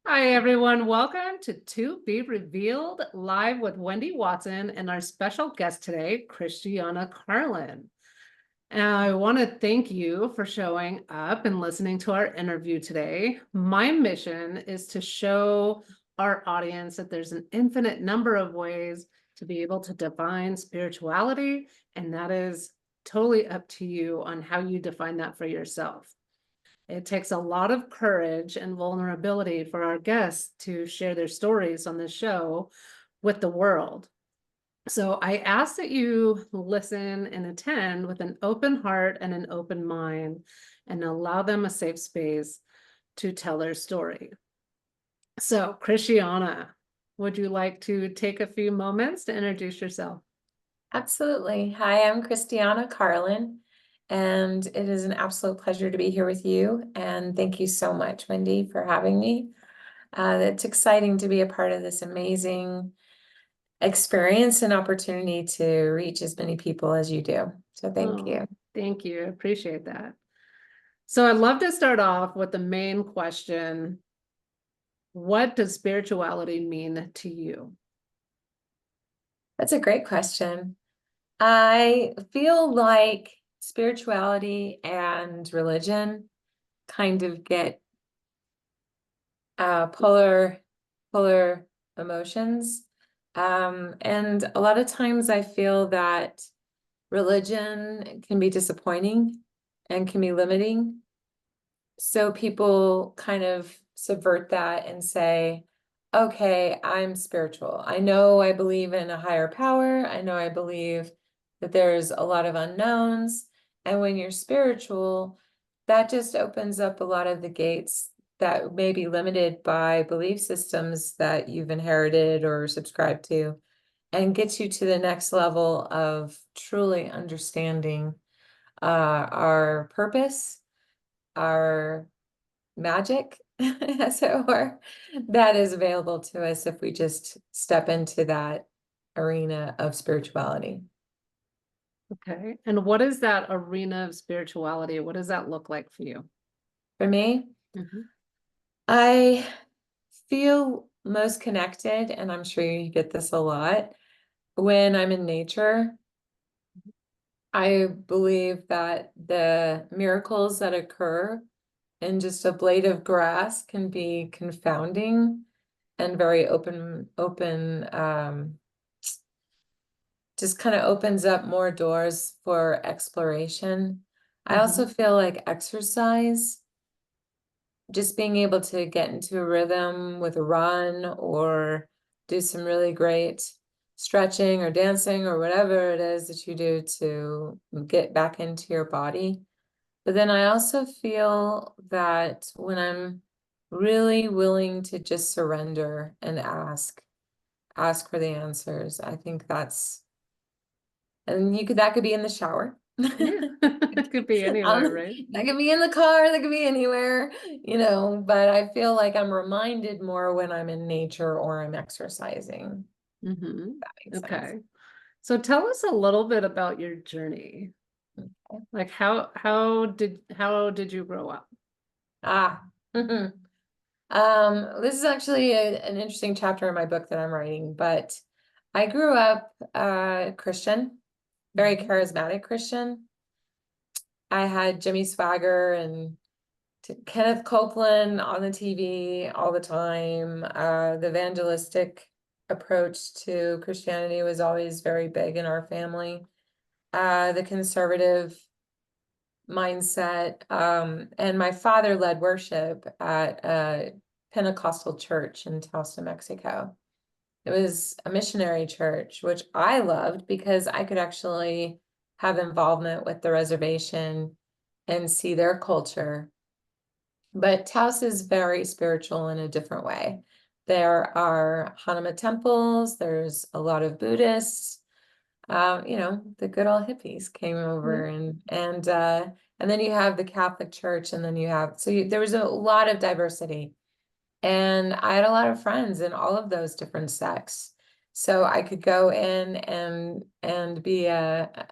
Hi, everyone. Welcome To Be Revealed, live with Wendy Watson and our special guest today, Kristiana Karlin. And I want to thank you for showing up and listening to our interview today. My mission is to show our audience that there's an infinite number of ways to be able to define spirituality, and that is totally up to you on how you define that for yourself. It takes a lot of courage and vulnerability for our guests to share their stories on this show with the world. So I ask that you listen and attend with an open heart and an open mind and allow them a safe space to tell their story. So, Kristiana, would you like to take a few moments to introduce yourself? Absolutely. Hi, I'm Kristiana Karlin, and it is an absolute pleasure to be here with you. And thank you so much, Wendy, for having me. It's exciting to be a part of this amazing experience and opportunity to reach as many people as you do. So thank Oh, you. thank you. I appreciate that. So I'd love to start off with the main question. What does spirituality mean to you? That's a great question. I feel like spirituality and religion kind of get polar emotions. And a lot of times I feel that religion can be disappointing and can be limiting. So people kind of subvert that and say, okay, I'm spiritual. I know I believe in a higher power. I know I believe that there's a lot of unknowns. And when you're spiritual, that just opens up a lot of the gates that may be limited by belief systems that you've inherited or subscribed to, and gets you to the next level of truly understanding our purpose, our magic, as it were, that is available to us if we just step into that arena of spirituality. Okay. And what is that arena of spirituality? What does that look like for you? For me, Mhm. I feel most connected, and I'm sure you get this a lot, when I'm in nature. I believe that the miracles that occur in just a blade of grass can be confounding and very open, just kind of opens up more doors for exploration. I also Mhm. feel like exercise, just being able to get into a rhythm with a run or do some really great stretching or dancing or whatever it is that you do to get back into your body. But then I also feel that when I'm really willing to just surrender and ask for the answers, I think and that could be in the shower. Yeah. It could be anywhere, right? That could be in the car, that could be anywhere, but I feel like I'm reminded more when I'm in nature or I'm exercising. Mhm. That makes sense. Okay. So tell us a little bit about your journey. Okay. Like how did you grow up? Ah. This is actually an interesting chapter in my book that I'm writing, but I grew up Christian, very Mhm. charismatic Christian. I had Jimmy Swagger and Kenneth Copeland on the TV all the time. The evangelistic approach to Christianity was always very big in our family. The conservative mindset. And my father led worship at a Pentecostal church in Taos, Mexico. It was a missionary church, which I loved because I could actually have involvement with the reservation and see their culture. But Taos is very spiritual in a different way. There are Hanama temples, there's a lot of Buddhists. The good old hippies came Yeah. over and then you have the Catholic Church, and then there was a lot of diversity. And I had a lot of friends in all of those different sects. So I could go in and be a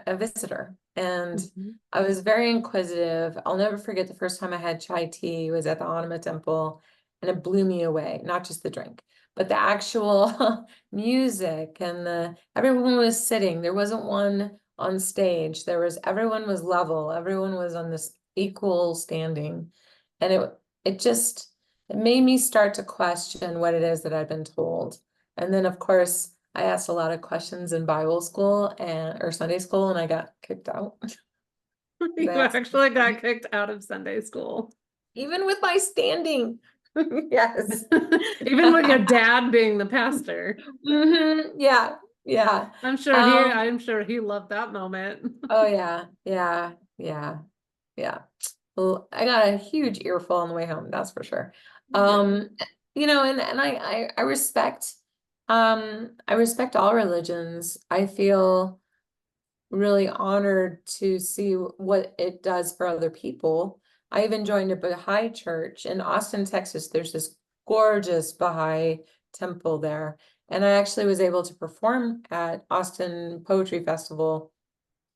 visitor And Mhm. I was very inquisitive. I'll never forget the first time I had chai tea was at the Anima Temple, and it blew me away, not just the drink, but the actual music and everyone was sitting. There wasn't one on stage. Everyone was level. Everyone was on this equal standing. And it made me start to question what it is that I'd been told. And then of course, I asked a lot of questions in Bible school or Sunday school, and I got kicked out. You I asked, actually got kicked out of Sunday school. even with my standing. Yes. Even with your dad being the pastor. Yeah, yeah. I'm sure he loved that moment. Oh yeah, yeah, yeah, yeah. Well, I got a huge earful on the way home, that's for sure. Yeah. Um, and I respect all religions. I feel really honored to see what it does for other people. I even joined a Baha'i church in Austin, Texas. There's this gorgeous Baha'i temple there. And I actually was able to perform at Austin Poetry Festival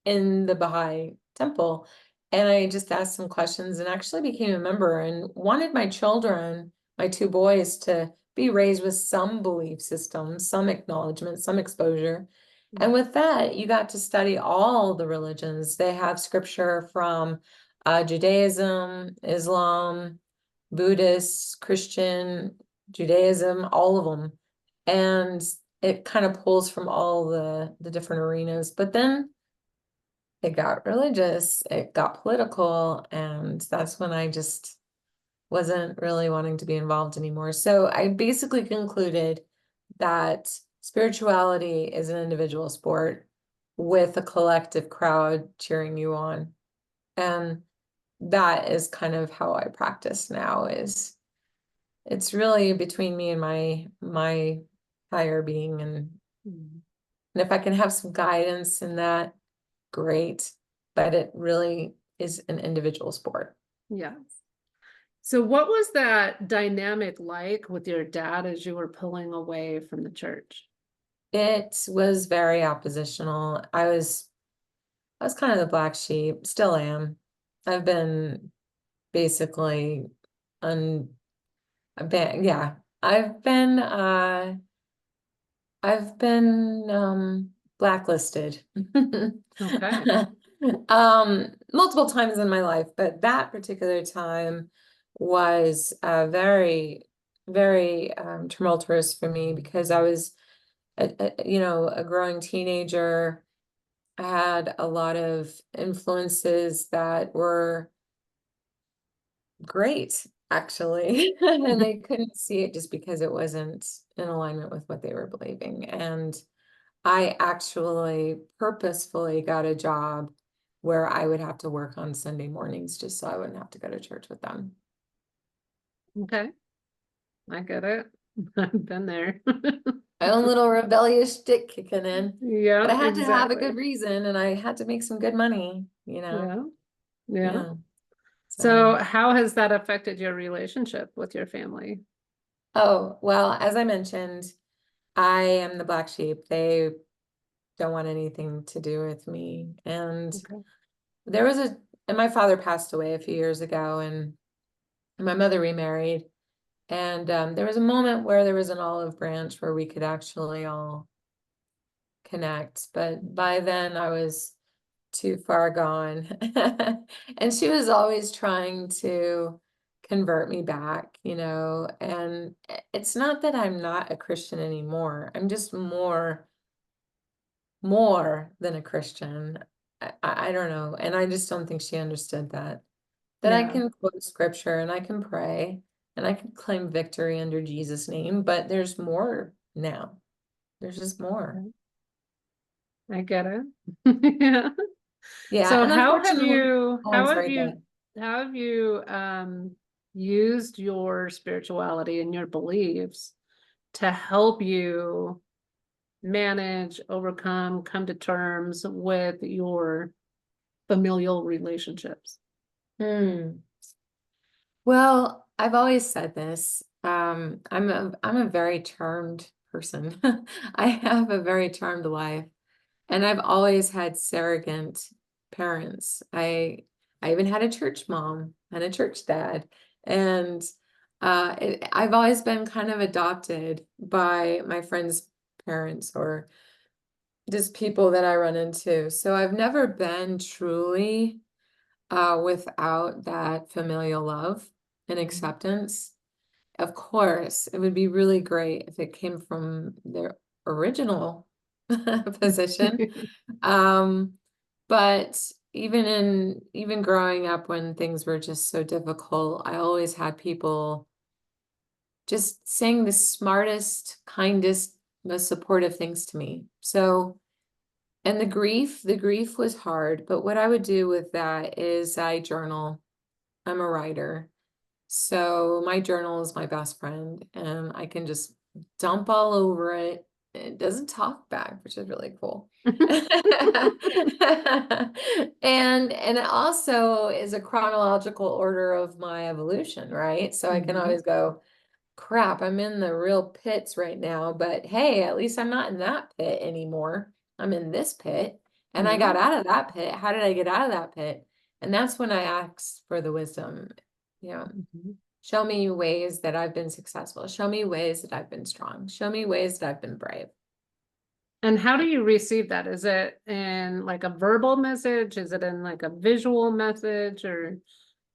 in the Baha'i temple. And I just asked some questions and actually became a member and wanted my children, my two boys, to be raised with some belief system, some acknowledgement, some exposure. And with that, you got to study all the religions. They have scripture from Judaism, Islam, Buddhist, Christian, Judaism, all of them. And it kind of pulls from all the different arenas. But then it got religious, it got political, and that's when I just wasn't really wanting to be involved anymore. So I basically concluded that spirituality is an individual sport with a collective crowd cheering you on. And that is kind of how I practice now. Is it's really between me and my higher being, and if I can have some guidance in that, great. But it really is an individual sport. Yes. So what was that dynamic like with your dad as you were pulling away from the church? It was very oppositional. I was kind of the black sheep, still am. I've been basically un I've been yeah, I've been blacklisted. Okay. Multiple times in my life, but that particular time was very, very tumultuous for me because I was a growing teenager. I had a lot of influences that were great, actually, and I couldn't see it just because it wasn't in alignment with what they were believing. And I actually purposefully got a job where I would have to work on Sunday mornings just so I wouldn't have to go to church with them. Okay. I get it. I've been there. My own little rebellious stick kicking in. But Yeah, I had to have a good exactly. reason and I had to make some good money, you know? Yeah. Yeah. Yeah. So So, how has that affected your relationship with your family? oh, well, as I mentioned, I am the black sheep. They don't want anything to do with me. And Okay. there was and my father passed away a few years ago, and my mother remarried. And there was a moment where there was an olive branch where we could actually all connect. But by then I was too far gone. And she was always trying to convert me back, and it's not that I'm not a Christian anymore. I'm just more than a Christian. I don't know. And I just don't think she understood that I Yeah. can quote scripture and I can pray and I can claim victory under Jesus' name, but there's more now. There's just more. I get it. Yeah. Yeah, So and unfortunately, oh, I'm how have sorry, go you ahead. how have you used your spirituality and your beliefs to help you manage, overcome, come to terms with your familial relationships? Hmm. Well, I've always said this. I'm a very charmed person. I have a very charmed life, and I've always had surrogate parents. I even had a church mom and a church dad. And I've always been kind of adopted by my friends' parents or just people that I run into. So I've never been truly without that familial love and acceptance. Of course, it would be really great if it came from their original position. Um, but even growing up when things were just so difficult, I always had people just saying the smartest, kindest, most supportive things to me. So, and the grief was hard, but what I would do with that is I journal. I'm a writer. So my journal is my best friend, and I can just dump all over it. It doesn't talk back, which is really cool. And it also is a chronological order of my evolution, right? So I can Mhm. always go, crap, I'm in the real pits right now, but hey, at least I'm not in that pit anymore. I'm in this pit, and I got Yeah. out of that pit. How did I get out of that pit? And that's when I asked for the wisdom. You know, Mhm. show me ways that I've been successful. Show me ways that I've been strong. Show me ways that I've been brave. And how do you receive that? Is it in like a verbal message? Is it in like a visual message, or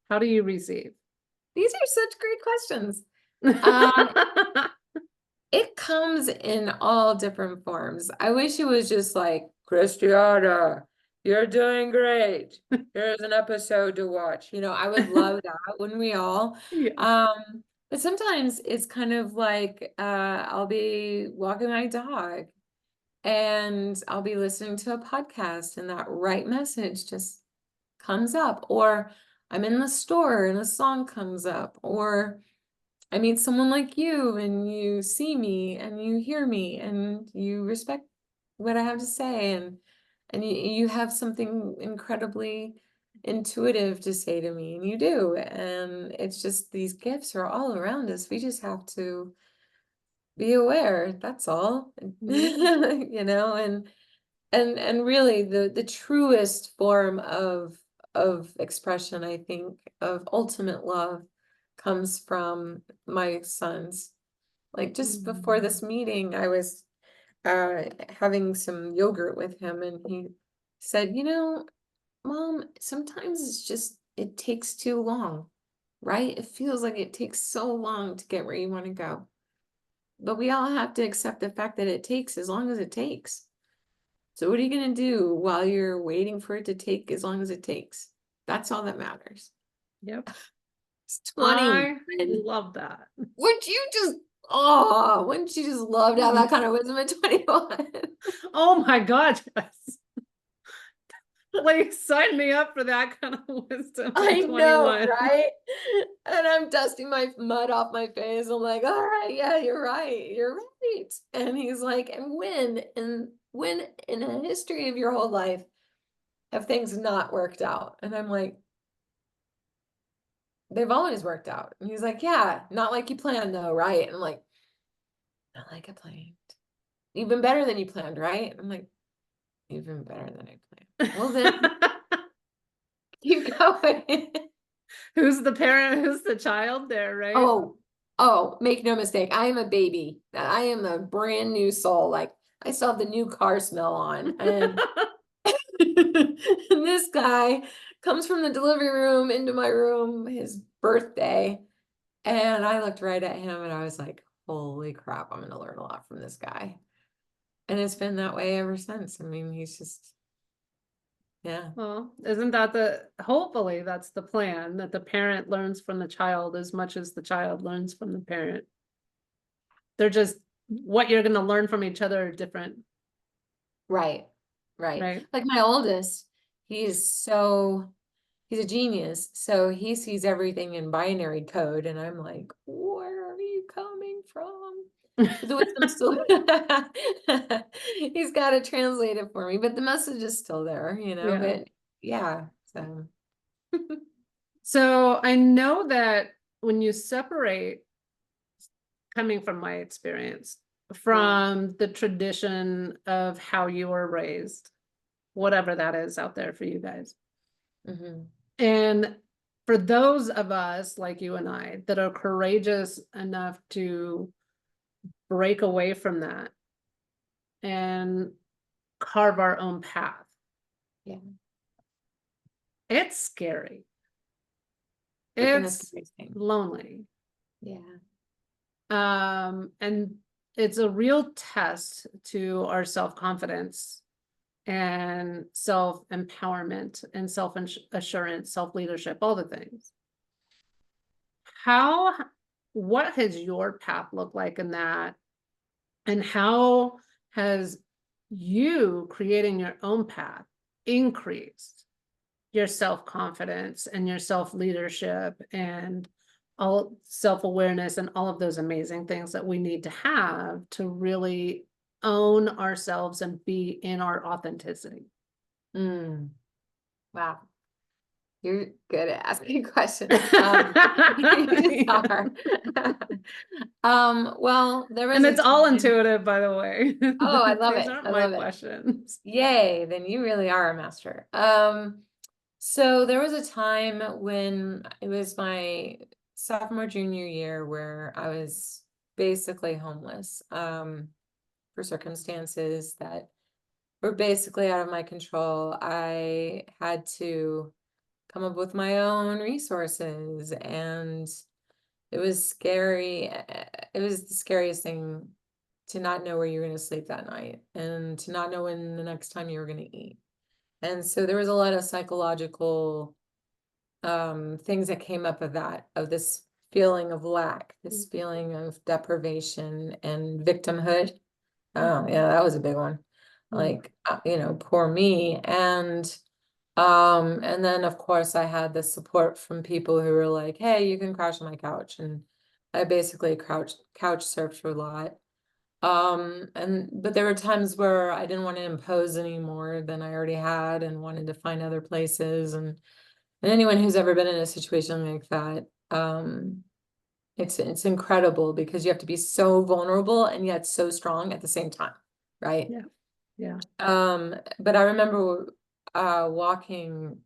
how do you receive? These are such great questions. Um, it comes in all different forms. I wish it was just like, Kristiana, you're doing great. Here's an episode to watch. You know, I would love that, wouldn't we all? Yeah. But sometimes it's kind of like I'll be walking my dog and I'll be listening to a podcast and that right message just comes up. Or I'm in the store and a song comes up. Or I meet someone like you and you see me and you hear me and you respect what I have to say, and you have something incredibly intuitive to say to me, and you do. And it's just these gifts are all around us. We just have to be aware, that's all. Yeah. You know, and really the truest form of expression, I think, of ultimate love comes from my sons. Like just before Mhm. this meeting, I was having some yogurt with him, and he said, you know, Mom, sometimes it takes too long, right? It feels like it takes so long to get where you want to go. But we all have to accept the fact that it takes as long as it takes. So what are you going to do while you're waiting for it to take as long as it takes? That's all that matters. Yep. It's I 21. love that. Wouldn't you just love to have that kind of wisdom at 21? Oh my God, yes. Please sign me up for that kind of wisdom I at know, 21. right? And I'm dusting my mud off my face. I'm like, all right, yeah, you're right. You're right. And he's like, and when in a history of your whole life have things not worked out? And I'm like, they've always worked out. And he's like, yeah, not like you planned though, right? And I'm like, not like I planned. Even better than you planned, right? I'm like, even better than I planned. Well, then keep going. Who's the parent? Who's the child there, right? Oh, make no mistake. I am a baby. I am a brand new soul. Like I still have the new car smell on. And, and this guy comes from the delivery room into my room, his birthday. And I looked right at him and I was like, holy crap, I'm going to learn a lot from this guy. And it's been that way ever since. I mean, he's just, yeah. Well, isn't that hopefully that's the plan, that the parent learns from the child as much as the child learns from the parent. They're just, what you're going to learn from each other are different, Right. Right. right? Like my oldest, he's a genius. So he sees everything in binary code. And I'm like, where are you coming from? But the wisdom's still, he's got to translate it for me, but the message is still there, you know, Yeah. but yeah. So So I know that when you separate, coming from my experience, yeah. from the tradition of how you were raised, whatever that is out there for you guys. Mm-hmm. And for those of us like you and I that are courageous enough to break away from that and carve our own path, Yeah. it's scary. Freaking It's amazing. lonely. Yeah. And it's a real test to our self-confidence and self-empowerment and self-assurance, self-leadership, all the things. What has your path looked like in that? And how has you creating your own path increased your self-confidence and your self-leadership and all self-awareness and all of those amazing things that we need to have to really own ourselves and be in our authenticity? Mm. Wow. You're good at asking questions. You are. Well, there was And a it's all time. intuitive, by the way. Oh, I love These it. aren't I my love it. questions. Yay, then you really are a master. So there was a time when it was my sophomore, junior year where I was basically homeless, for circumstances that were basically out of my control. I had to come up with my own resources, and it was scary. It was the scariest thing to not know where you're going to sleep that night and to not know when the next time you were going to eat. And so there was a lot of psychological things that came up of that, of this feeling of lack, this feeling of deprivation and victimhood. Oh, yeah, that was a big one. Like, poor me. And then of course I had the support from people who were like, hey, you can crash on my couch. And I basically couch surfed for a lot. But there were times where I didn't want to impose any more than I already had and wanted to find other places. And anyone who's ever been in a situation like that, it's incredible because you have to be so vulnerable and yet so strong at the same time, right? Yeah. Yeah. But I remember walking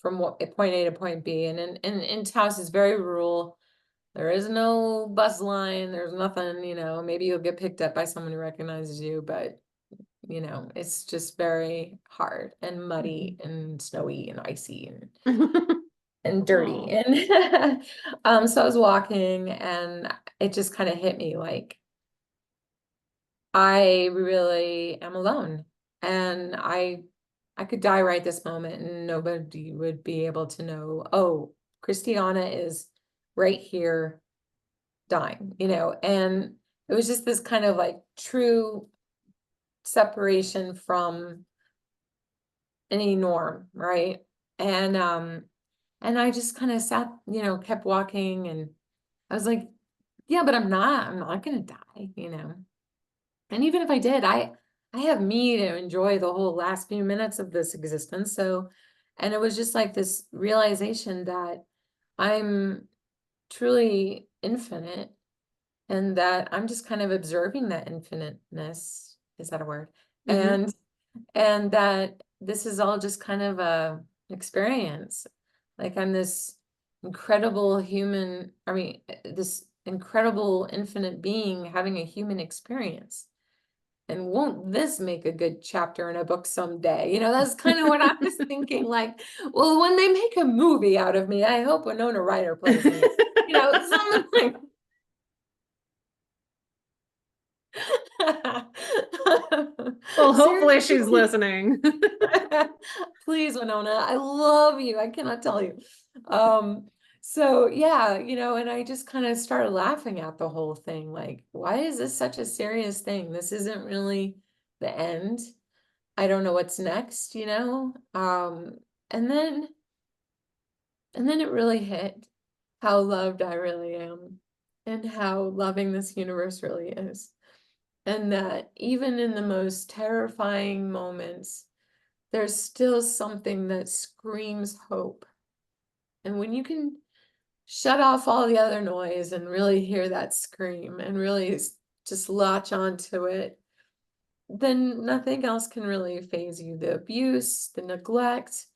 from point A to point B, and in Taos is very rural. There is no bus line. There's nothing, maybe you'll get picked up by someone who recognizes you, but it's just very hard and muddy and snowy and icy and dirty. Oh. And so I was walking and it just kind of hit me like, I really am alone, and I could die right this moment and nobody would be able to know, oh, Kristiana is right here dying, and it was just this kind of like true separation from any norm, right? And I just kind of sat, kept walking, and I was like, yeah, but I'm not gonna die. And even if I did, I have me to enjoy the whole last few minutes of this existence. So, and it was just like this realization that I'm truly infinite and that I'm just kind of observing that infiniteness. Is that a word? Mhm. And that this is all just kind of a experience. Like I'm this incredible human, this incredible infinite being having a human experience. And won't this make a good chapter in a book someday? That's kind of what I was thinking. Like, well, when they make a movie out of me, I hope Winona Ryder plays me. Something like. Well, hopefully she's Seriously. listening. Please, Winona, I love you. I cannot tell you. So yeah, and I just kind of started laughing at the whole thing. Like, why is this such a serious thing? This isn't really the end. I don't know what's next, and then it really hit how loved I really am and how loving this universe really is. And that even in the most terrifying moments, there's still something that screams hope. And when you can shut off all the other noise and really hear that scream and really just latch onto it, then nothing else can really phase you. The abuse, the neglect,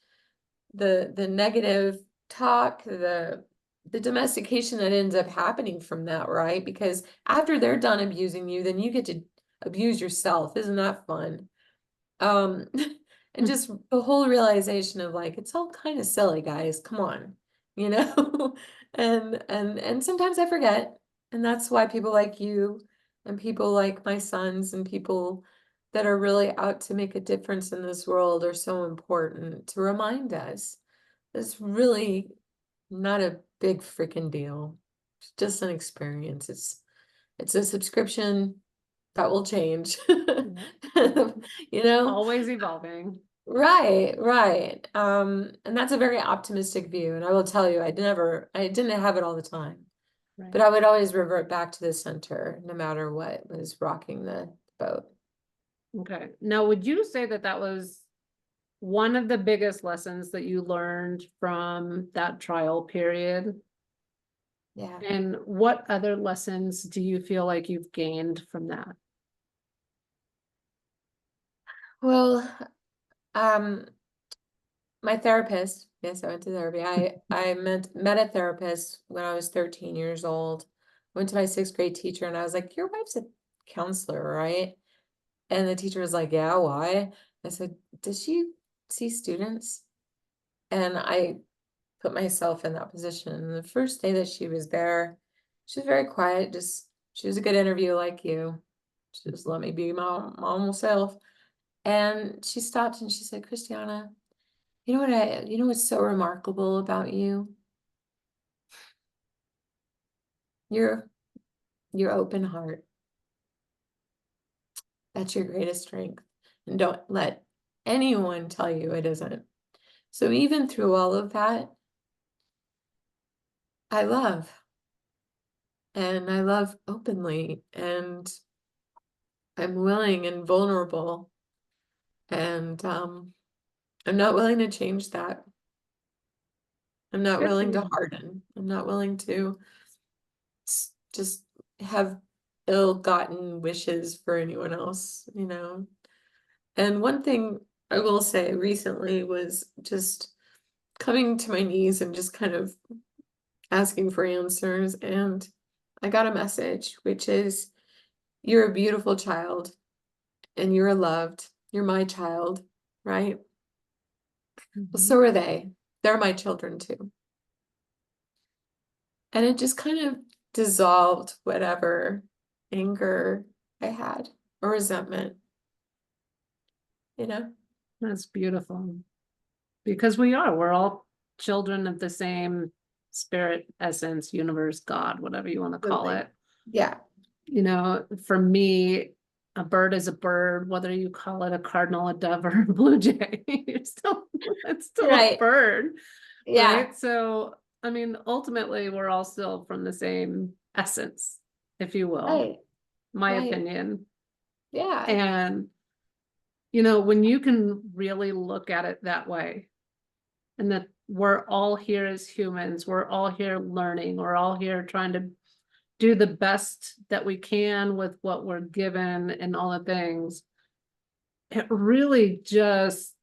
the negative talk, the domestication that ends up happening from that, right? Because after they're done abusing you, then you get to abuse yourself. Isn't that fun? Um, and just the whole realization of like, it's all kind of silly, guys. Come on, you know? And sometimes I forget. And that's why people like you and people like my sons and people that are really out to make a difference in this world are so important to remind us. It's really not a big freaking deal. It's just an experience. It's a subscription that will change. You know? Always evolving. Right, right. And that's a very optimistic view. And I will tell you, I didn't have it all the time, Right. but I would always revert back to the center, no matter what was rocking the boat. Okay. Now, would you say that that was one of the biggest lessons that you learned from that trial period? Yeah. And what other lessons do you feel like you've gained from that? Well, um, my therapist, yes, I went to therapy. I met a therapist when I was 13 years old. Went to my sixth grade teacher and I was like, "Your wife's a counselor, right?" And the teacher was like, "Yeah, why?" I said, "Does she see students?" And I put myself in that position. And the first day that she was there, she was very quiet. Just she was a good interview, like you. She just let me be my own self. And she stopped and she said, "Kristiana, you know what's so remarkable about you? Your your open heart. That's your greatest strength. And don't let anyone tell you it isn't." So even through all of that, I love. And I love openly, and I'm willing and vulnerable, and I'm not willing to change that. I'm not Good for willing to you. harden. I'm not willing to just have ill-gotten wishes for anyone else, you know. And one thing I will say recently was just coming to my knees and just kind of asking for answers, and I got a message, which is, "You're a beautiful child. And you're loved. You're my child, right? Well, Mhm. so are they. They're my children too." And it just kind of dissolved whatever anger I had or resentment, you know? That's beautiful. Because we're all children of the same spirit, essence, universe, God, whatever you want to call Absolutely. it. Yeah. You know, for me, a bird is a bird, whether you call it a cardinal, a dove, or a blue jay, it's still a Right. bird, Yeah. right? So, I mean, ultimately, we're all still from the same essence, if you will, Right. my Right. opinion. Yeah. And, you know, when you can really look at it that way, and that we're all here as humans, we're all here learning, we're all here trying to do the best that we can with what we're given and all the things. It really just,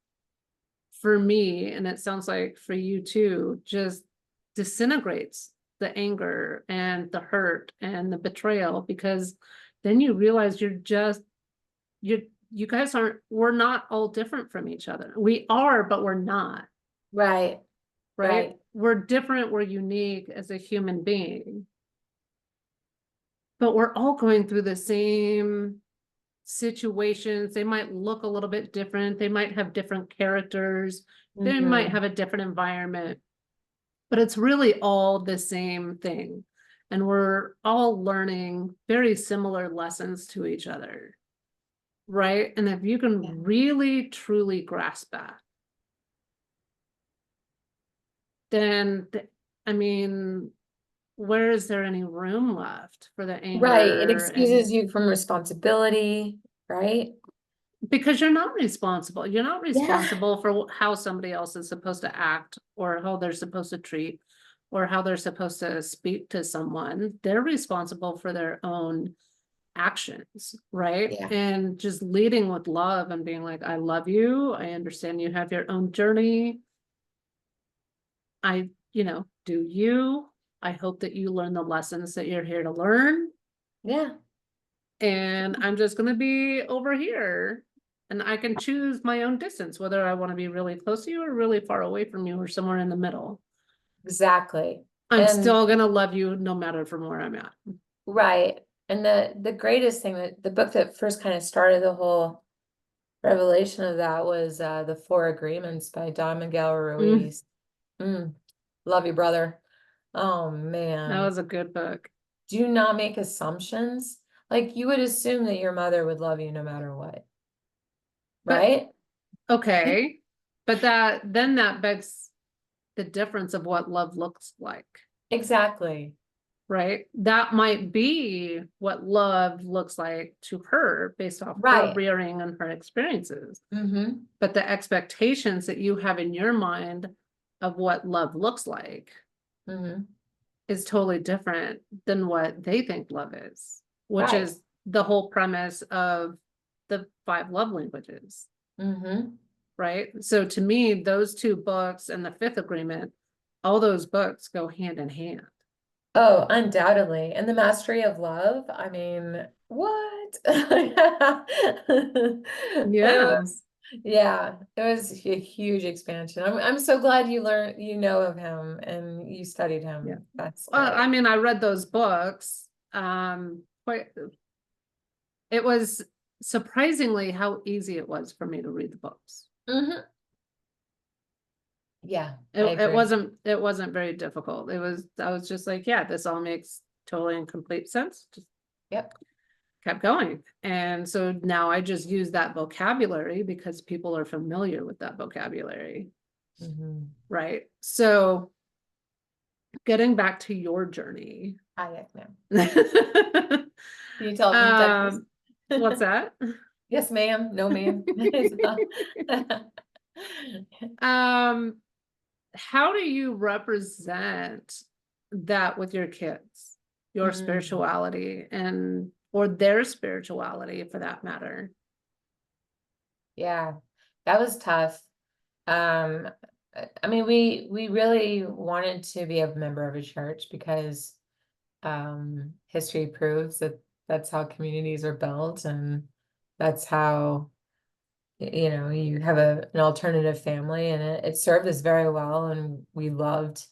for me, and it sounds like for you too, just disintegrates the anger and the hurt and the betrayal, because then you realize you're you guys aren't, we're not all different from each other. We are, but we're not, Right. right? Right. We're different, we're unique as a human being, but we're all going through the same situations. They might look a little bit different. They might have different characters. They might Hmm. have a different environment, but it's really all the same thing. And we're all learning very similar lessons to each other, right? And if you Yeah. can really truly grasp that, then, I mean, where is there any room left for the Right. It anger? excuses And you from responsibility, right? because you're not responsible. You're not Yeah. responsible for how somebody else is supposed to act, or how they're supposed to treat, or how they're supposed to speak to someone. They're responsible for their own actions, right? Yeah. And just leading with love and being like, I love you. I understand you have your own journey. Do you. I hope that you learn the lessons that you're here to learn. Yeah. And I'm just going to be over here. And I can choose my own distance, whether I want to be really close to you or really far away from you or somewhere in the middle. Exactly. I'm And still going to love you no matter from where I'm at. right. And the greatest thing, that the book that first kind of started the whole revelation of that was The Four Agreements by Don Miguel Mm, Ruiz. Love you, brother. Oh that man. was a good book. Do not make assumptions. Like, you would assume that your mother would love you no matter what, But right? okay. But then that begs the difference of what love looks like. Exactly. Right? That might be what love looks like to her based off her Right. rearing and her experiences. Mm-hmm. But the expectations that you have in your mind of what love looks like Mm-hmm. is totally different than what they think love is, which Right. is the whole premise of the 5 love languages, Mm-hmm. right? So to me, those 2 books and the 5th agreement, all those books go hand in hand. Oh, undoubtedly. And the mastery of love, I mean, what? It Yeah. was, yeah, it was a huge expansion. I'm so glad you know of him and you studied Yeah. him. That's Well, I great. mean, I read those books. Quite, it was surprisingly how easy it was for me to read the books. Mm-hmm. Yeah, It, I it agree. wasn't it wasn't very difficult. I was just like, yeah, this all makes totally and complete sense. Just Yep. kept going. And so now I just use that vocabulary because people are familiar with that vocabulary. Mm-hmm. Right. So getting back to your journey. Yes, ma'am. Can you tell from Texas? What's that? Yes, ma'am. No, ma'am. um, how do you represent that with your kids, your Mm, spirituality and or their spirituality for that matter? yeah, that was tough. Um, I mean, we really wanted to be a member of a church because history proves that that's how communities are built, and that's how you have an alternative family, and it served us very well, and we loved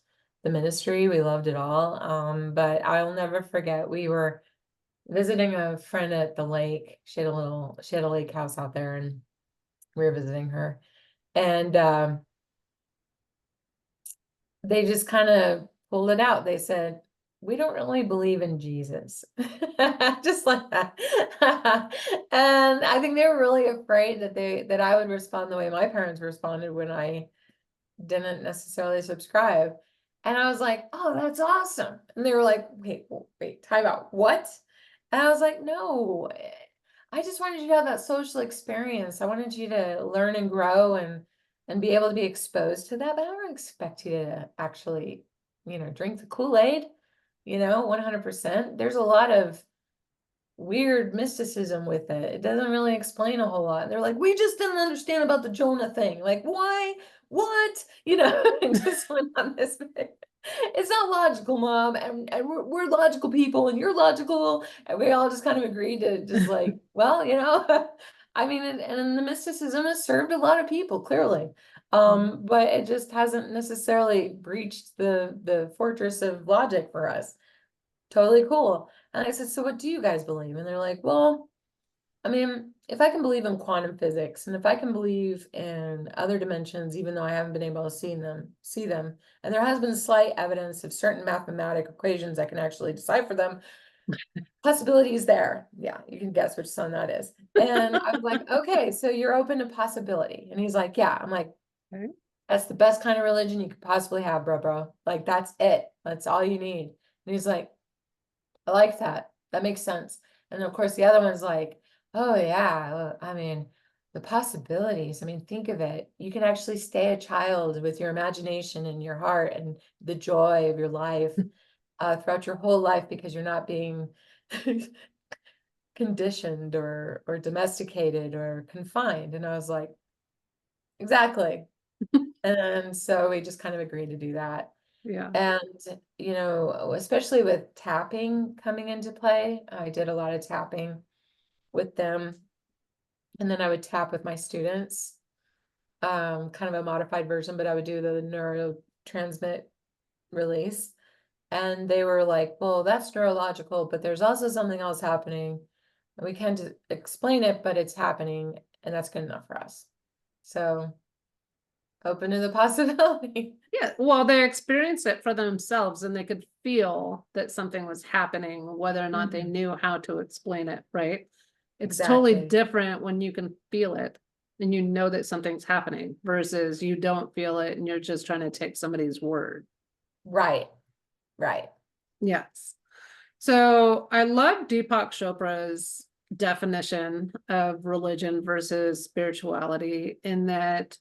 the ministry, we loved it all. But I'll never forget, we were visiting a friend at the lake. She had a lake house out there, and we were visiting her, and they just kind of pulled it out. They said, we don't really believe in Jesus. Just like that. And I think they were really afraid that I would respond the way my parents responded when I didn't necessarily subscribe. And I was like, oh, that's awesome. And they were like, wait, time out. What? And I was like, no, I just wanted you to have that social experience. I wanted you to learn and grow and be able to be exposed to that, but I don't expect you to actually, drink the Kool-Aid, 100%. There's a lot of weird mysticism with it. It doesn't really explain a whole lot. They're like, we just didn't understand about the Jonah thing. Like, why? What? It just went on this bit. It's not logical, Mom. And we're logical people, and you're logical. And we all just kind of agreed to just like, well, I mean, and the mysticism has served a lot of people, clearly. But it just hasn't necessarily breached the fortress of logic for us. Totally cool. And I said, so what do you guys believe? And they're like, well, I mean, if I can believe in quantum physics, and if I can believe in other dimensions, even though I haven't been able to see them, and there has been slight evidence of certain mathematical equations, I can actually decipher them. Possibility is there. Yeah, you can guess which son that is. And I was like, okay, so you're open to possibility. And he's like, yeah. I'm like, Okay. that's the best kind of religion you could possibly have, bro. Like, that's it. That's all you need. And he's like, I like that. That makes sense. And of course, the other one's like, oh, yeah. I mean, the possibilities. I mean, think of it. You can actually stay a child with your imagination and your heart and the joy of your life throughout your whole life because you're not being conditioned or domesticated or confined. And I was like, exactly. And so we just kind of agreed to do that. Yeah. And, you know, especially with tapping coming into play, I did a lot of tapping with them. And then I would tap with my students, kind of a modified version, but I would do the neurotransmit release. And they were like, well, that's neurological, but there's also something else happening. We can't explain it, but it's happening, and that's good enough for us. So open to the possibility. Yeah, well, they experienced it for themselves and they could feel that something was happening, whether or not they Mhm. knew how to explain it, right? It's totally Exactly. different when you can feel it and you know that something's happening versus you don't feel it and you're just trying to take somebody's word. Right. Right. Yes. So I love Deepak Chopra's definition of religion versus spirituality in that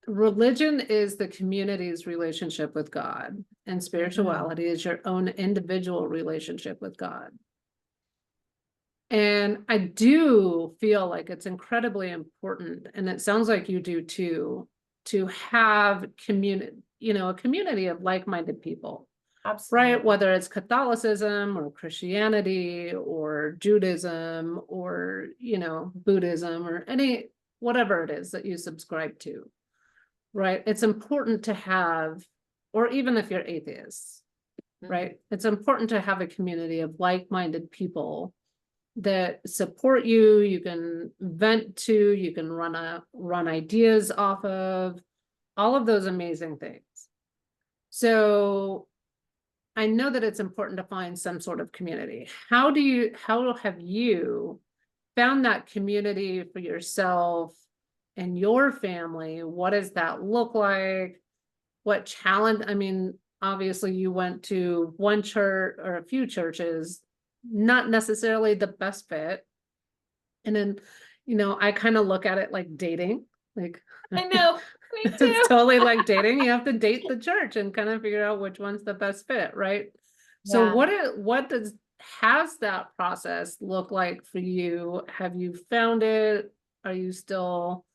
religion is the community's relationship with God, and Mhm. spirituality is your own individual relationship with God. And I do feel like it's incredibly important, and it sounds like you do too, to have community, a community of like-minded people, right? Absolutely. Whether it's Catholicism or Christianity or Judaism or, Buddhism or whatever it is that you subscribe to. Right? It's important to have, or even if you're atheists, Mhm. right? It's important to have a community of like-minded people that support you, you can vent to, you can run ideas off of, all of those amazing things. So I know that it's important to find some sort of community. How have you found that community for yourself and your family? What does that look like? What challenge, I mean, obviously you went to one church or a few churches, not necessarily the best fit. And then, I kind of look at it like dating, like I know. Me it's too. totally like dating. You have to date the church and kind of figure out which one's the best fit, right? So Yeah. has that process look like for you? Have you found it? Are you still,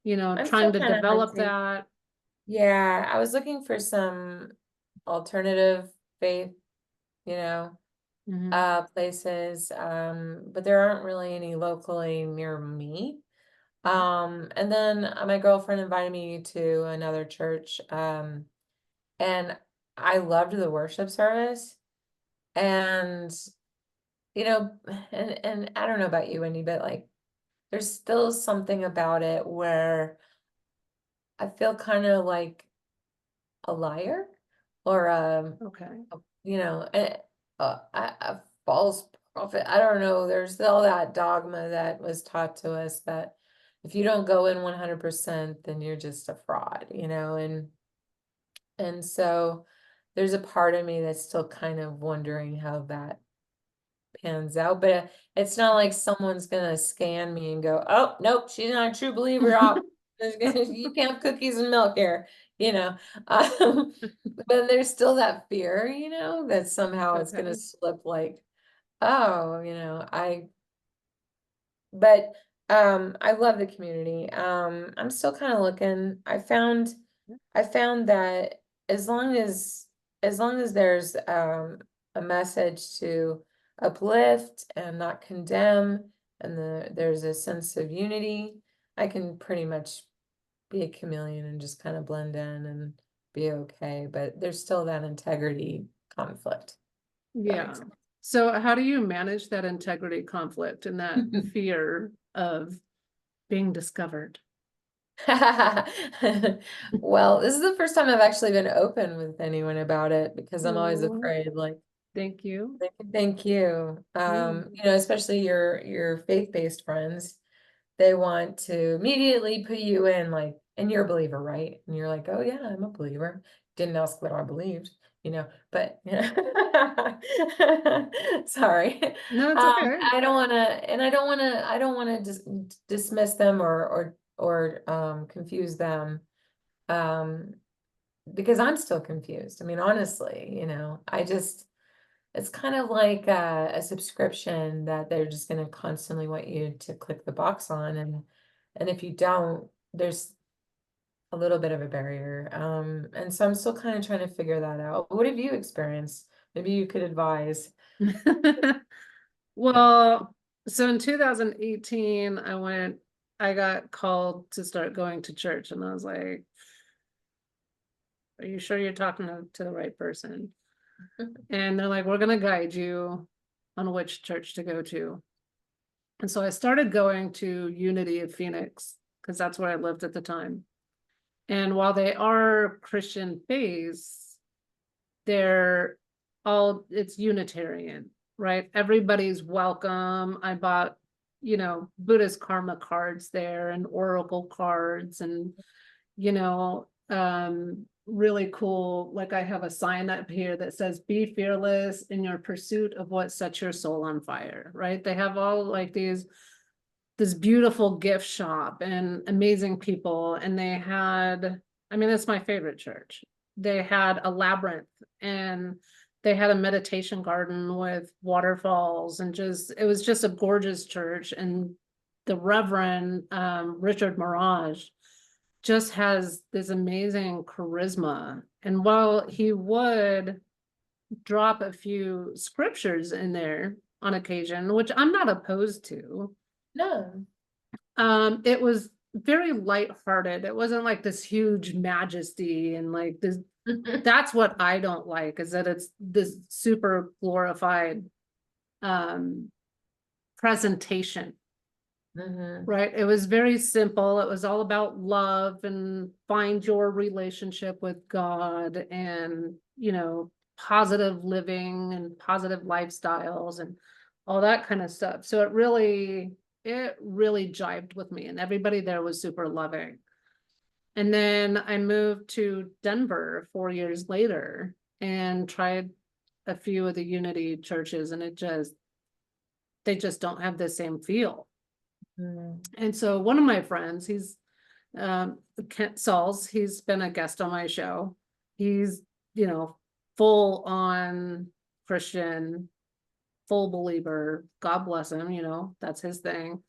I'm trying still to kind of develop hunting. that? Yeah, I was looking for some alternative faith, you know, Mhm. places, but there aren't really any locally near me. And then my girlfriend invited me to another church, and I loved the worship service. And you know, and I don't know about you, Wendy, but like there's still something about it where I feel kind of like a liar or Okay. you know, a false prophet. I don't know. There's all that dogma that was taught to us that if you don't go in 100%, then you're just a fraud, you know, and so there's a part of me that's still kind of wondering how that pans out, but it's not like someone's gonna scan me and go, oh, nope, she's not a true believer. You can't have cookies and milk here, you know. Um, but there's still that fear, you know, that somehow it's gonna Okay. slip like, oh, but I love the community. I'm still kind of looking. I found that as long as there's a message to uplift and not condemn, and there's a sense of unity, I can pretty much be a chameleon and just kind of blend in and be okay. But there's still that integrity conflict. If that Yeah. makes sense. So how do you manage that integrity conflict and that fear of being discovered? Well, this is the first time I've actually been open with anyone about it because I'm always Oh, afraid, like, thank you. thank you. Yeah. Especially your faith-based friends, they want to immediately put you in like, and you're a believer, right? And you're like, oh yeah, I'm a believer. Didn't ask what I believed, but sorry. No, it's okay. I don't want to, and I don't want to dismiss them or confuse them. Um, because I'm still confused. I mean, honestly, I just it's kind of like a subscription that they're just going to constantly want you to click the box on, and if you don't, there's a little bit of a barrier. And so I'm still kind of trying to figure that out. What have you experienced? Maybe you could advise. Yeah. Well, so in 2018, I got called to start going to church, and I was like, are you sure you're talking to the right person? And they're like, we're going to guide you on which church to go to. And so I started going to Unity of Phoenix because that's where I lived at the time. And while they are Christian based, it's Unitarian, right? Everybody's welcome. I bought, Buddhist karma cards there and oracle cards and, really cool. Like I have a sign up here that says, be fearless in your pursuit of what sets your soul on fire, right? They have all like this beautiful gift shop and amazing people. And it's my favorite church. They had a labyrinth and they had a meditation garden with waterfalls and it was just a gorgeous church. And the Reverend Richard Mirage just has this amazing charisma. And while he would drop a few scriptures in there on occasion, which I'm not opposed to, No. it was very lighthearted. It wasn't like this huge majesty and like this. That's what I don't like, is that it's this super glorified presentation. Right. It was very simple. It was all about love and find your relationship with God and, positive living and positive lifestyles and all that kind of stuff. So it really jived with me, and everybody there was super loving. And then I moved to Denver 4 years later and tried a few of the Unity churches, and they just don't have the same feel. And so one of my friends, he's Kent Sauls, he's been a guest on my show. He's, full on Christian, full believer. God bless him, that's his thing.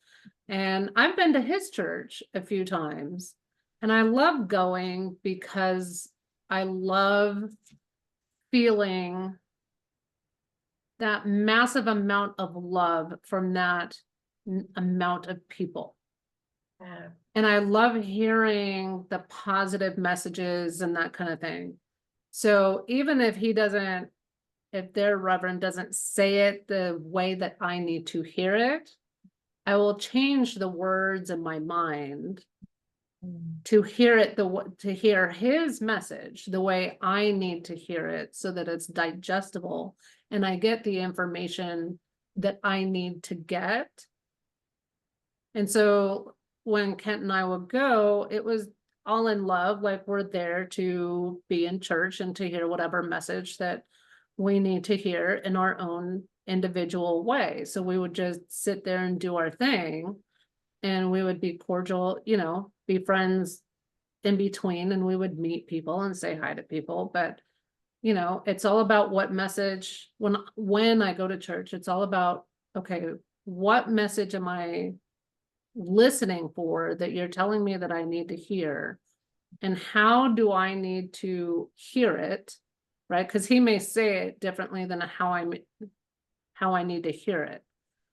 And I've been to his church a few times, and I love going because I love feeling that massive amount of love from that amount of people. Yeah. And I love hearing the positive messages and that kind of thing. So even if their reverend doesn't say it the way that I need to hear it, I will change the words in my mind to hear it, to hear his message the way I need to hear it, so that it's digestible and I get the information that I need to get. And so when Kent and I would go, it was all in love, like we're there to be in church and to hear whatever message that we need to hear in our own individual way. So we would just sit there and do our thing, and we would be cordial, be friends in between, and we would meet people and say hi to people. But, it's all about what message, when I go to church, it's all about, okay, what message am I listening for that you're telling me that I need to hear, and how do I need to hear it, right? Because he may say it differently than how I need to hear it.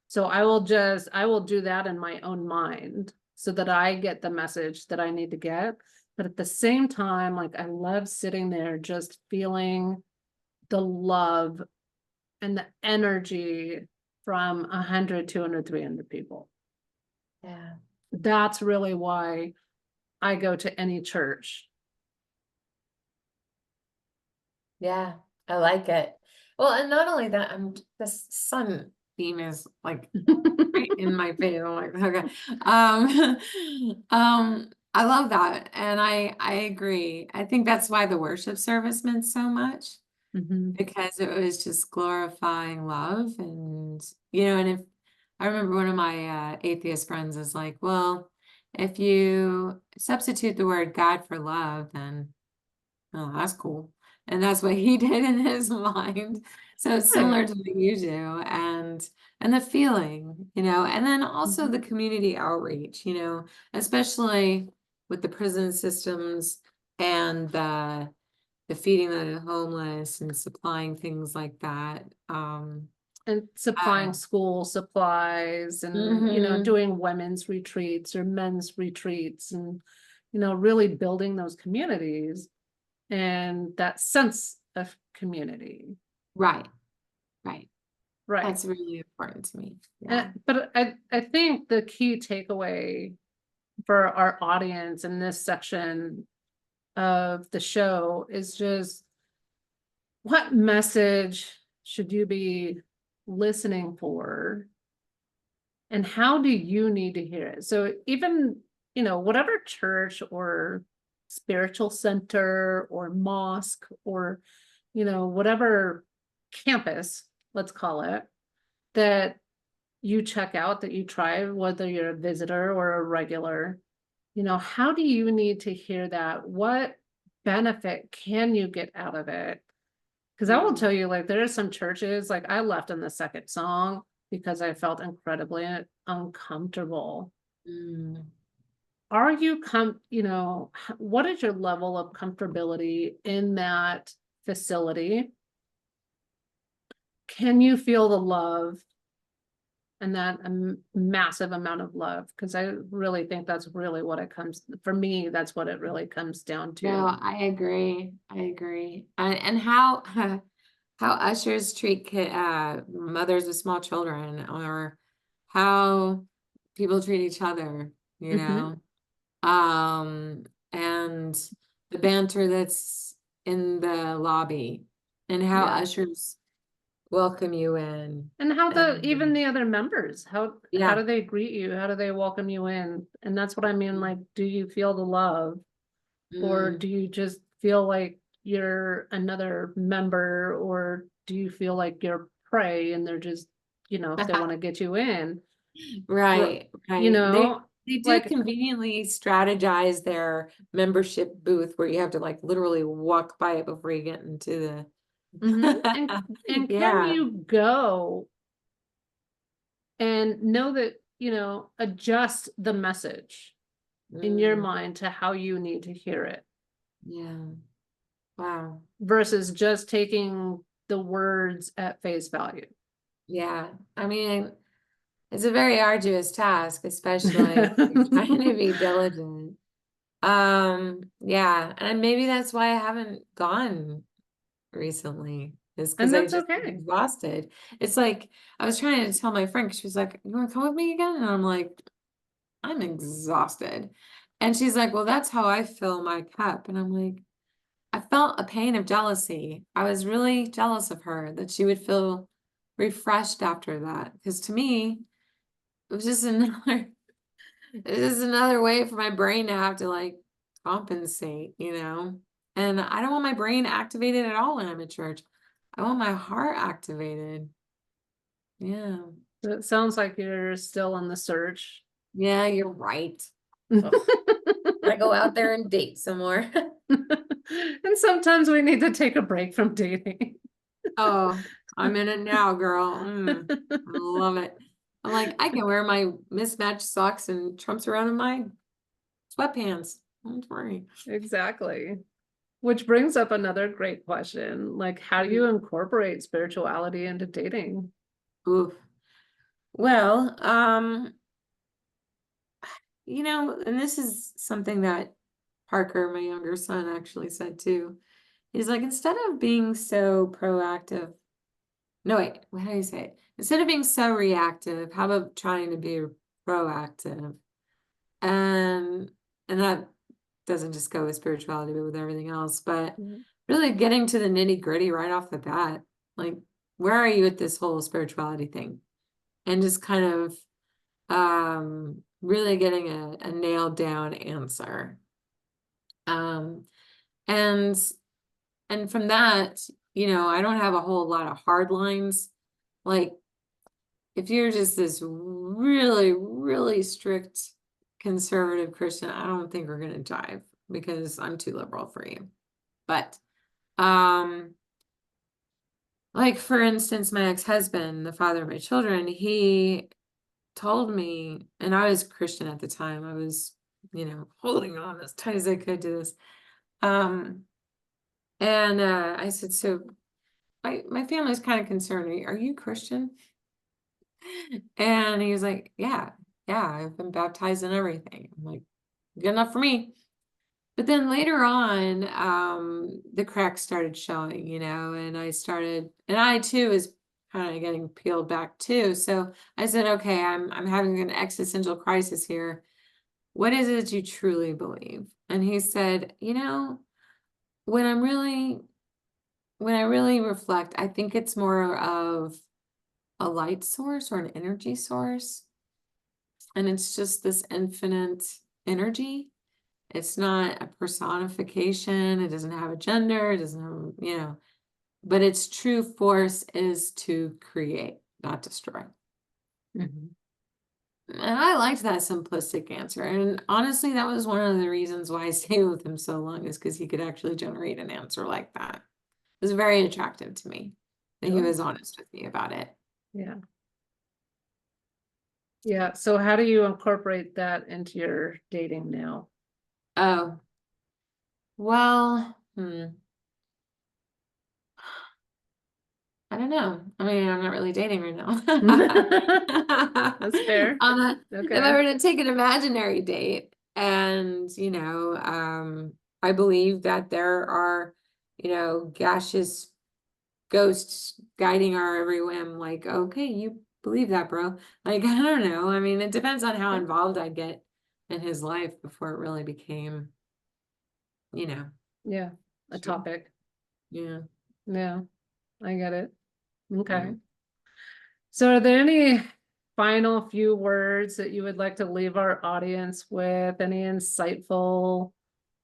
So I will do that in my own mind so that I get the message that I need to get. But at the same time, like, I love sitting there just feeling the love and the energy from 100, 200, 300 people. Yeah. That's really why I go to any church. Yeah, I like it. Well, and not only that, the sun theme is like right in my face. I'm like, okay. I love that. And I agree. I think that's why the worship service meant so much, because it was just glorifying love. And, and if I remember one of my atheist friends is like, well, if you substitute the word God for love, then, oh, that's cool. And that's what he did in his mind. So it's similar Right. to what you do, and the feeling, and then also Mhm. the community outreach, especially with the prison systems and the feeding the homeless and supplying things like that. And supplying Uh, school supplies and, mhm. doing women's retreats or men's retreats and, really building those communities and that sense of community. Right, right. Right. That's really important to me. Yeah. But I think the key takeaway for our audience in this section of the show is just what message should you be listening for and how do you need to hear it? So even, whatever church or spiritual center or mosque or, whatever campus, let's call it, that you check out, that you try, whether you're a visitor or a regular, how do you need to hear that? What benefit can you get out of it? Because I will Mm, tell you, like, there are some churches, like I left in the second song because I felt incredibly uncomfortable. mm. Are you what is your level of comfortability in that facility? Can you feel the love and that massive amount of love? Because I really think that's really what it comes for me. That's what it really comes down No, to. I agree. I agree. And how how ushers treat mothers with small children, or how people treat each other, Hmm. um, and the banter that's in the lobby, and how Yeah. ushers welcome you in. And how even And the other members, how yeah. do they greet you? How do they welcome you in? And that's what I mean, Mm, like, do you feel the love? Or mm. do you just feel like you're another member? Or do you feel like you're prey and they're just, if they want to get you in, r- Right, you right. know, They do like, conveniently strategize their membership booth where you have to like literally walk by it before you get into mhm. And the can yeah. you go and know that, adjust the message in your Mm, mind to how you need to hear it yeah. Wow. versus just taking the words at face value. Yeah. I mean, it's a very arduous task, especially if you're trying to be diligent. Yeah, and maybe that's why I haven't gone recently, is because And I that's just am okay. exhausted. It's like I was trying to tell my friend, 'cause she was like, "You want to come with me again?" And I'm like, "I'm exhausted." And she's like, "Well, that's how I fill my cup." And I'm like, I felt a pain of jealousy. I was really jealous of her that she would feel refreshed after that. Because to me, it was just another it was just another way for my brain to have to like compensate. And I don't want my brain activated at all when I'm at church. I want my heart activated. Yeah. It sounds like you're still on the search. Yeah, you're right. Ugh, I go out there and date some more. And sometimes we need to take a break from dating. Oh, I'm in it now, girl. I love it. I'm like, I can wear my mismatched socks and trumps around in my sweatpants. Don't worry. Exactly. Which brings up another great question. Like, how do you Mm. incorporate spirituality into dating? Oof. Well, and this is something that Parker, my younger son, actually said too. He's like, instead of being so proactive, no, wait, how do you say it? Instead of being so reactive, how about trying to be proactive? And and that doesn't just go with spirituality, but with everything else. But Mhm. really getting to the nitty-gritty right off the bat. Like, where are you with this whole spirituality thing? And just kind of really getting a nailed down answer. Um and and from that, I don't have a whole lot of hard lines. Like, if you're just this really, really strict conservative Christian, I don't think we're gonna jive because I'm too liberal for you. But Like for instance, my ex-husband, the father of my children, he told me, and I was Christian at the time, I was, holding on as tight as I could to this. And I said, so my family's kind of concerned. Are you Christian? And he was like, yeah, I've been baptized and everything. I'm like, good enough for me. But then later on, the cracks started showing, and I too was kind of getting peeled back too. So I said, okay, I'm having an existential crisis here. What is it you truly believe? And he said, when I really reflect, I think it's more of a light source or an energy source. And it's just this infinite energy. It's not a personification. It doesn't have a gender. It doesn't have, but its true force is to create, not destroy. Mhm. And I liked that simplistic answer. And honestly, that was one of the reasons why I stayed with him so long, is because he could actually generate an answer like that. It was very attractive to me that he Sure. was honest with me about it. Yeah. Yeah. So how do you incorporate that into your dating now? Oh, well, I don't know. I mean, I'm not really dating right now. That's fair. If I Okay. were to take an imaginary date and, I believe that there are, gaseous ghosts guiding our every whim, like, okay, you believe that, bro. Like, I don't know. I mean, it depends on how involved I get in his life before it really became, Yeah. A topic. yeah. Yeah. I get it. Okay. Mm. So are there any final few words that you would like to leave our audience with? Any insightful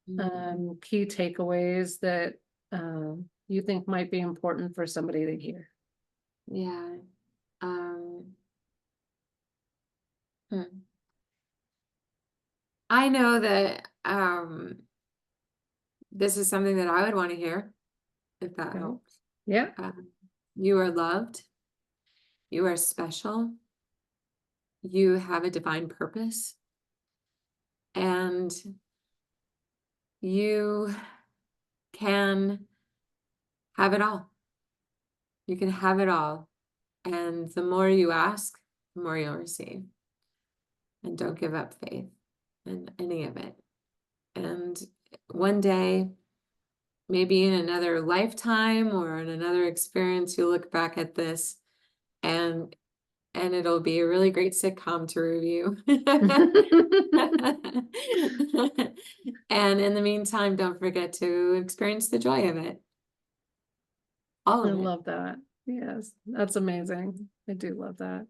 key takeaways that you think might be important for somebody to hear? Yeah. Um, hmm. I know that this is something that I would want to hear, if that Okay. helps. Yeah. You are loved. You are special. You have a divine purpose. And you can have it all. You can have it all. And the more you ask, the more you'll receive. And don't give up faith in any of it. And one day, maybe in another lifetime or in another experience, you'll look back at this and it'll be a really great sitcom to review. And in the meantime, don't forget to experience the joy of it. All I of it. love that. Yes, that's amazing. I do love that.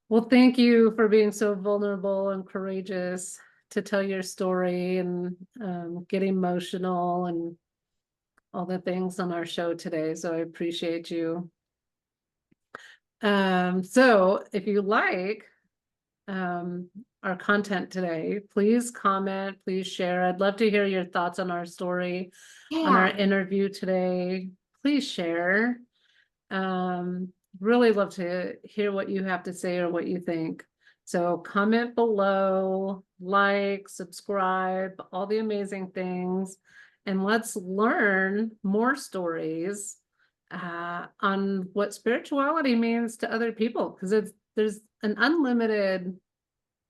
Well, thank you for being so vulnerable and courageous to tell your story and get emotional and all the things on our show today. So I appreciate you. So if you like our content today, please comment, please share. I'd love to hear your thoughts on our story, on our Yeah. interview today. Please share. Really love to hear what you have to say or what you think. So comment below, like, subscribe, all the amazing things, and let's learn more stories on what spirituality means to other people, because there's an unlimited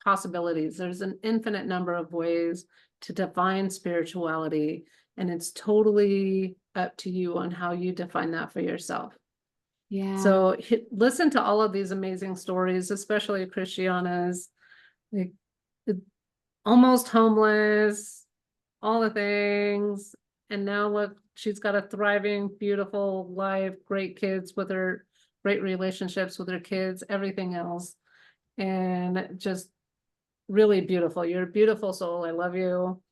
possibilities. There's an infinite number of ways to define spirituality, and it's totally up to you on how you define that for yourself. Yeah. So listen to all of these amazing stories, especially Kristiana's, like almost homeless, all the things. And now look, she's got a thriving, beautiful life, great kids with her, great relationships with her kids, everything else. And just really beautiful. You're a beautiful soul. I love you.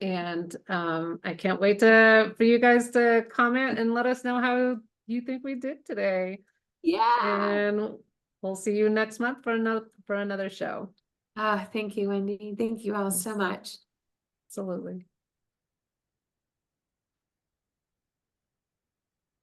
And I can't wait for you guys to comment and let us know how you think we did today. Yeah. And we'll see you next month for another show. Ah, thank you, Wendy. Thank you all so Yes, much. absolutely.